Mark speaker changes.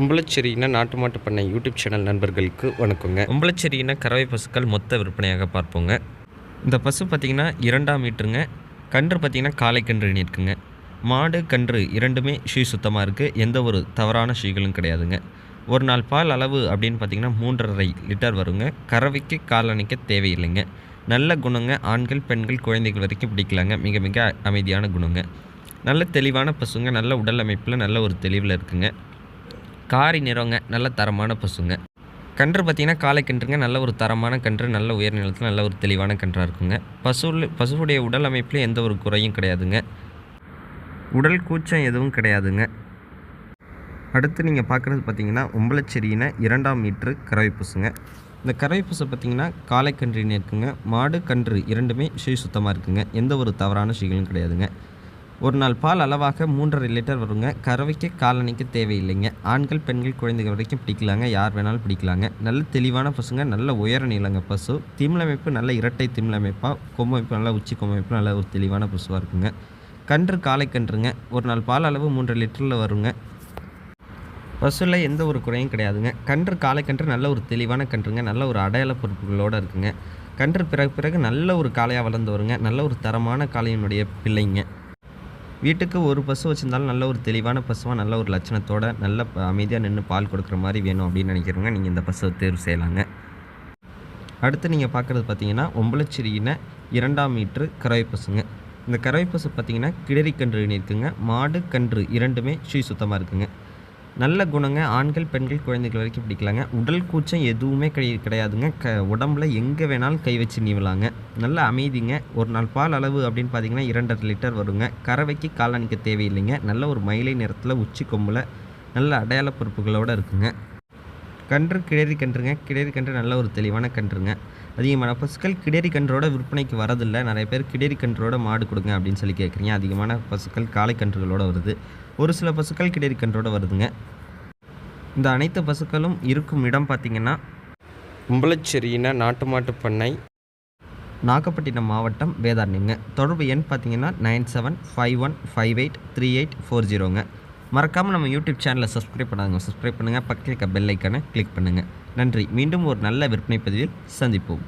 Speaker 1: உம்பளச்சேரியின நாட்டு மாட்டு பண்ணை யூடியூப் சேனல் நண்பர்களுக்கு வணக்கங்க. உம்பளச்சேரியின கறவை பசுக்கள் மொத்த விற்பனையாக பார்ப்போங்க. இந்த பசு பார்த்திங்கன்னா 2ஆம் மீட்டருங்க. கன்று பார்த்திங்கன்னா காலை கன்று இருக்குங்க. மாடு கன்று இரண்டுமே ஷீ சுத்தமாக இருக்குது. எந்த ஒரு தவறான ஷீகளும் கிடையாதுங்க. ஒரு நாள் பால் அளவு அப்படின்னு பார்த்திங்கன்னா 3.5 லிட்டர் வருங்க. கறவைக்கு கால் அணைக்க தேவையில்லைங்க. நல்ல குணங்க. ஆண்கள் பெண்கள் குழந்தைகள் வரைக்கும் பிடிக்கலாங்க. மிக மிக அமைதியான குணங்க. நல்ல தெளிவான பசுங்க. நல்ல உடல் அமைப்பில் நல்ல ஒரு தெளிவில் இருக்குங்க. காரி நிறங்க. நல்ல தரமான பசுங்க. கன்று பார்த்திங்கன்னா காலை கன்றுங்க. நல்ல ஒரு தரமான கன்று. நல்ல உயர் நிலத்தில் நல்ல ஒரு தெளிவான கன்றாக இருக்குங்க. பசுவுடைய உடல் அமைப்பில் எந்த ஒரு குறையும் கிடையாதுங்க. உடல் கூச்சம் எதுவும் கிடையாதுங்க. அடுத்து நீங்கள் பார்க்குறது பார்த்திங்கன்னா உம்பளச்சேரியின 2ஆம் மீட்ரு கறவை பசுங்க. இந்த கறவை பசு பார்த்திங்கன்னா காலை கன்றின்னு இருக்குங்க. மாடு கன்று இரண்டுமே ஷீ சுத்தமாக இருக்குங்க. எந்த ஒரு தவறான ஷீகளும் கிடையாதுங்க. ஒரு நாள் பால் அளவாக 3.5 லிட்டர் வருங்க. கறவைக்கு காலணிக்கு தேவையில்லைங்க. ஆண்கள் பெண்கள் குழந்தைகள் வரைக்கும் பிடிக்கலாங்க. யார் வேணாலும் பிடிக்கலாங்க. நல்ல தெளிவான பசுங்க. நல்ல உயர நீளங்க பசு. திமிழமைப்பு நல்ல இரட்டை திமிழமைப்பாக, கொம்பமைப்பு நல்ல உச்சி கொம்பமைப்பு நல்ல ஒரு தெளிவான பசுவாக இருக்குங்க. கன்று காலை கன்றுங்க. ஒரு நாள் பால் அளவு 3 லிட்டரில் வருங்க. பசுவில் எந்த ஒரு குறையும் கிடையாதுங்க. கன்று காலை கன்று நல்ல ஒரு தெளிவான கன்றுங்க. நல்ல ஒரு அடையாள பொறுப்புகளோடு இருக்குங்க. கன்று பிறகு நல்ல ஒரு காளையாக வளர்ந்து வருங்க. நல்ல ஒரு தரமான காளையினுடைய பிள்ளைங்க. வீட்டுக்கு ஒரு பசு வச்சுருந்தாலும் நல்ல ஒரு தெளிவான பசுவாக நல்ல ஒரு லட்சணத்தோடு நல்ல அமைதியாக நின்று பால் கொடுக்குற மாதிரி வேணும் அப்படின்னு நினைக்கிறவங்க நீங்கள் இந்த பசுவை தேர்வு செய்யலாங்க. அடுத்து நீங்கள் பார்க்குறது பார்த்தீங்கன்னா உம்பளச்சேரியின 2ஆம் மீட்ரு கறவை பசுங்க. இந்த கறவை பசு பார்த்திங்கன்னா கிடரி கன்று இருக்குங்க. மாடு கன்று இரண்டுமே ஷீ சுத்தமாக இருக்குங்க. நல்ல குணங்க. ஆண்கள் பெண்கள் குழந்தைகள் வரைக்கும் பிடிக்கலாங்க. உடல் கூச்சம் எதுவுமே கிடையாதுங்க. உடம்புல எங்கே வேணாலும் கை வச்சு நீவலாங்க. நல்ல அமைதிங்க. ஒரு நாள் பால் அளவு அப்படின்னு பார்த்தீங்கன்னா 2.5 லிட்டர் வருங்க. கறவைக்கு காலணிக்க தேவையில்லைங்க. நல்ல ஒரு மயிலை நிறத்தில் உச்சி கொம்பில் நல்ல அடையாள பொறுப்புகளோடு இருக்குங்க. கன்று கிடரி கன்றுங்க. கிடரி கன்று நல்ல ஒரு தெளிவான கன்றுங்க. அதிகமான பசுக்கள் கிடரி கன்றோட விற்பனைக்கு வரதில்லை. நிறைய பேர் கிடரி கன்றோட மாடு கொடுங்க அப்படின்னு சொல்லி கேட்குறீங்க. அதிகமான பசுக்கள் காளை கன்றுகளோடு வருது. ஒரு சில பசுக்கள் கிடரி கன்றோடு வருதுங்க. இந்த அனைத்து பசுக்களும் இருக்கும் இடம் பார்த்திங்கன்னா உம்பளச்சேரியின நாட்டு மாட்டு பண்ணை, நாகப்பட்டினம் மாவட்டம், வேதாரண்யங்க. தொடர்பு எண் பார்த்திங்கன்னா 9751583840ங்க. மறக்காமல் நம்ம யூடியூப் சேனலை சப்ஸ்கிரைப் பண்ணுங்கள். பக்கத்தில் இருக்க பெல் ஐக்கானை கிளிக் பண்ணுங்கள். நன்றி. மீண்டும் ஒரு நல்ல விற்பனை பதிவில் சந்திப்போம்.